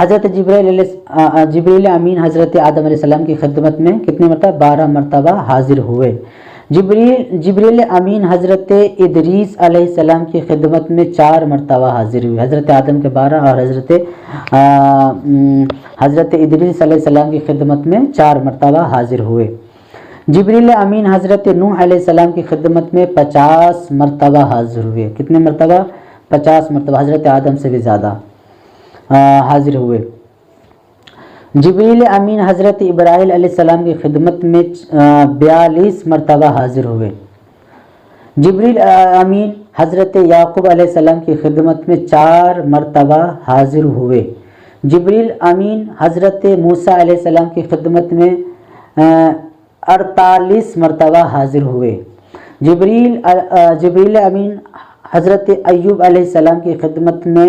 حضرت جبریل امین حضرت آدم علیہ السلام کی خدمت میں کتنے مرتبہ؟ 12 مرتبہ حاضر ہوئے۔ جبریل امین حضرت ادریس علیہ السلام کی خدمت میں 4 مرتبہ حاضر ہوئے۔ حضرت آدم کے 12 اور حضرت ادریس علیہ السلام کی خدمت میں 4 مرتبہ حاضر ہوئے۔ جبریل امین حضرت نوح علیہ السلام کی خدمت میں 50 مرتبہ حاضر ہوئے۔ کتنے مرتبہ؟ 50 مرتبہ، حضرت آدم سے بھی زیادہ حاضر ہوئے۔ جبریل امین حضرت ابراہیل علیہ السلام کی خدمت میں 42 مرتبہ حاضر ہوئے۔ جبریل امین حضرت یعقوب علیہ السلام کی خدمت میں 4 مرتبہ حاضر ہوئے۔ جبریل امین حضرت موسیٰ علیہ السلام کی خدمت میں 48 مرتبہ حاضر ہوئے۔ جبریل امین حضرت ایوب علیہ السلام کی خدمت میں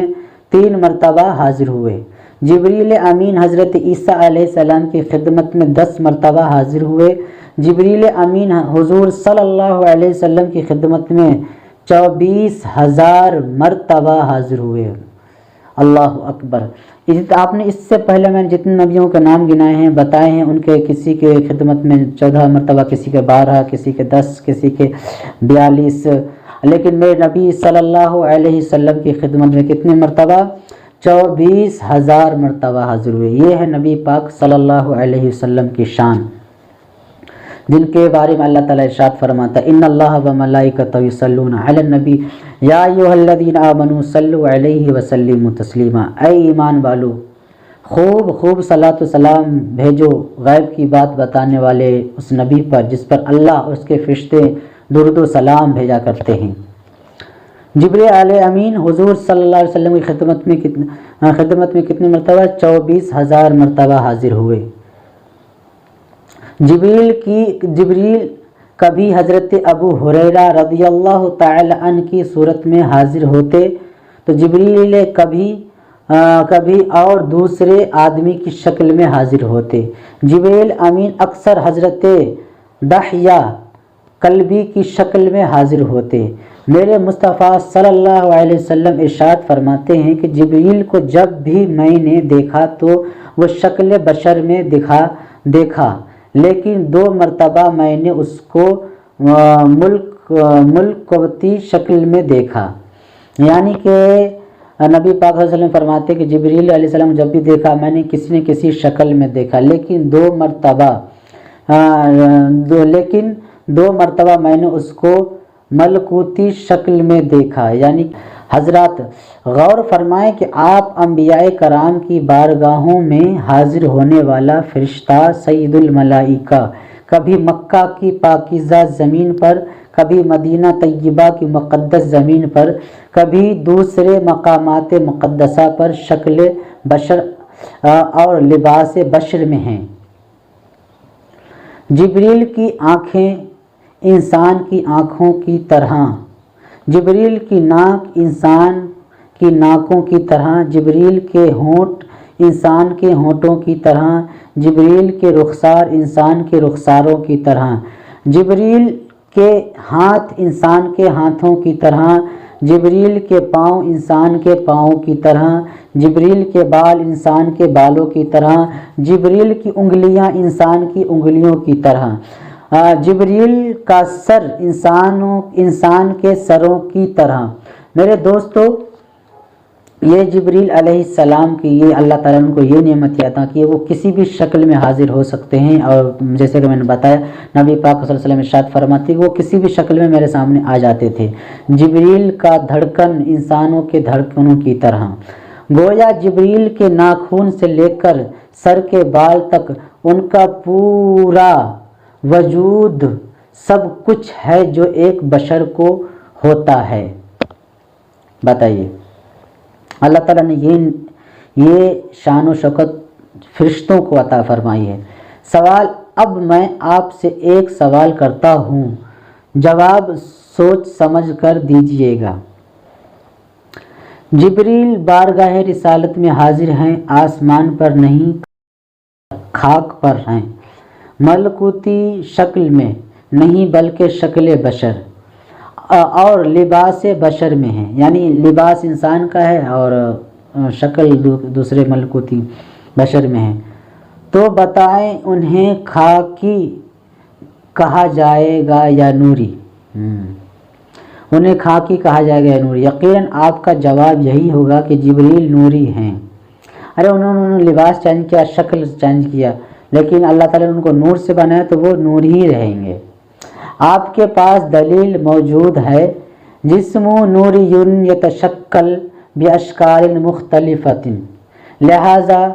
3 مرتبہ حاضر ہوئے۔ جبریل امین حضرت عیسیٰ علیہ السلام کی خدمت میں 10 مرتبہ حاضر ہوئے۔ جبریل امین حضور صلی اللہ علیہ وسلم کی خدمت میں 24,000 مرتبہ حاضر ہوئے۔ اللہ اکبر۔ آپ نے اس سے پہلے میں جتنے نبیوں کے نام گنائے ہیں بتائے ہیں، ان کے کسی کے خدمت میں 14 مرتبہ، کسی کے 12، کسی کے 10، کسی کے 42، لیکن میرے نبی صلی اللہ علیہ وسلم کی خدمت میں کتنے مرتبہ؟ 24,000 مرتبہ حاضر ہوئے۔ یہ ہے نبی پاک صلی اللہ علیہ وسلم کی شان، جن کے بارے میں اللہ تعالیٰ ارشاد فرماتا ہے ان اللہ و ملائکتہ یصلون علی النبی یا ایھا الذین آمنوا صلوا علیہ وسلموا تسلیما۔ اے ایمان والو، خوب صلاۃ و سلام بھیجو غیب کی بات بتانے والے اس نبی پر جس پر اللہ اور اس کے فرشتے درود و سلام بھیجا کرتے ہیں۔ جبریل علیہ امین حضور صلی اللہ علیہ وسلم کی خدمت میں کتنے مرتبہ؟ 24,000 مرتبہ حاضر ہوئے۔ جبریل کبھی حضرت ابو ہریرہ رضی اللہ تعالی عنہ کی صورت میں حاضر ہوتے تو جبریل کبھی اور دوسرے آدمی کی شکل میں حاضر ہوتے۔ جبریل امین اکثر حضرت دحیہ کلبی کی شکل میں حاضر ہوتے۔ میرے مصطفیٰ صلی اللہ علیہ وسلم ارشاد فرماتے ہیں کہ جبریل کو جب بھی میں نے دیکھا تو وہ شکل بشر میں دیکھا، لیکن 2 مرتبہ میں نے اس کو ملکوتی شکل میں دیکھا۔ یعنی کہ نبی پاک صلی اللہ علیہ وسلم فرماتے ہیں کہ جبریل علیہ السلام جب بھی دیکھا میں نے کسی نہ کسی شکل میں دیکھا، لیکن 2 مرتبہ میں نے اس کو ملکوتی شکل میں دیکھا۔ یعنی حضرات غور فرمائیں کہ آپ انبیاء کرام کی بارگاہوں میں حاضر ہونے والا فرشتہ سید الملائکہ کبھی مکہ کی پاکیزہ زمین پر، کبھی مدینہ طیبہ کی مقدس زمین پر، کبھی دوسرے مقامات مقدسہ پر شکل بشر اور لباس بشر میں ہیں۔ جبریل کی آنکھیں انسان کی آنکھوں کی طرح، جبریل کی ناک انسان کی ناکوں کی طرح، جبریل کے ہونٹ انسان کے ہونٹوں کی طرح، جبریل کے رخسار انسان کے رخساروں کی طرح، جبریل کے ہاتھ انسان کے ہاتھوں کی طرح، جبریل کے پاؤں انسان کے پاؤں کی طرح، جبریل کے بال انسان کے بالوں کی طرح، جبریل کی انگلیاں انسان کی انگلیوں کی طرح، جبریل کا سر انسان کے سروں کی طرح۔ میرے دوستو، یہ جبریل علیہ السلام کی یہ اللہ تعالیٰ نے ان کو یہ نعمت عطا کی ہے، وہ کسی بھی شکل میں حاضر ہو سکتے ہیں، اور جیسے کہ میں نے بتایا نبی پاک صلی اللہ علیہ وسلم ارشاد فرماتے کہ وہ کسی بھی شکل میں میرے سامنے آ جاتے تھے۔ جبریل کا دھڑکن انسانوں کے دھڑکنوں کی طرح، گویا جبریل کے ناخن سے لے کر سر کے بال تک ان کا پورا وجود سب کچھ ہے جو ایک بشر کو ہوتا ہے۔ بتائیے، اللہ تعالیٰ نے یہ شان و شوکت فرشتوں کو عطا فرمائی ہے۔ سوال، اب میں آپ سے ایک سوال کرتا ہوں، جواب سوچ سمجھ کر دیجئے گا۔ جبریل بارگاہ رسالت میں حاضر ہیں، آسمان پر نہیں خاک پر ہیں، ملکوتی شکل میں نہیں بلکہ شکل بشر اور لباس بشر میں ہیں، یعنی لباس انسان کا ہے اور شکل دوسرے ملکوتی بشر میں ہے، تو بتائیں انہیں خاکی کہا جائے گا یا نوری؟ انہیں خاکی کہا جائے گا یا نوری؟ یقیناً آپ کا جواب یہی ہوگا کہ جبریل نوری ہیں۔ ارے انہوں نے لباس چینج کیا، شکل چینج کیا، لیکن اللہ تعالیٰ نے ان کو نور سے بنایا تو وہ نور ہی رہیں گے۔ آپ کے پاس دلیل موجود ہے، جسم نوری یتشکل باشکال مختلفۃ، لہذا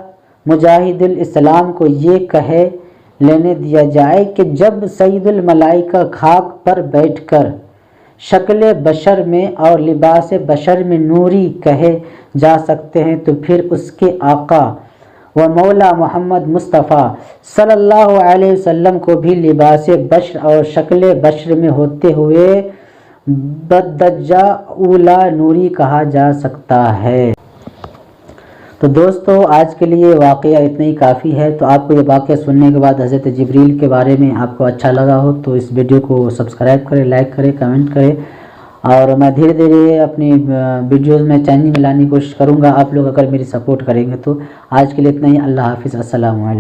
مجاہد الاسلام کو یہ کہے لینے دیا جائے کہ جب سید الملائکہ خاک پر بیٹھ کر شکل بشر میں اور لباس بشر میں نوری کہے جا سکتے ہیں، تو پھر اس کے آقا و مولا محمد مصطفیٰ صلی اللہ علیہ وسلم کو بھی لباس بشر اور شکل بشر میں ہوتے ہوئے بددجہ اولا نوری کہا جا سکتا ہے۔ تو دوستو آج کے لیے واقعہ اتنا ہی کافی ہے۔ تو آپ کو یہ واقعہ سننے کے بعد حضرت جبریل کے بارے میں آپ کو اچھا لگا ہو تو اس ویڈیو کو سبسکرائب کریں، لائک کریں، کمنٹ کریں، اور میں دھیرے دھیرے اپنی ویڈیوز میں چینجنگ لانے کی کوشش کروں گا۔ آپ لوگ اگر میری سپورٹ کریں گے تو آج کے لیے اتنا ہی۔ اللہ حافظ، السلام علیکم۔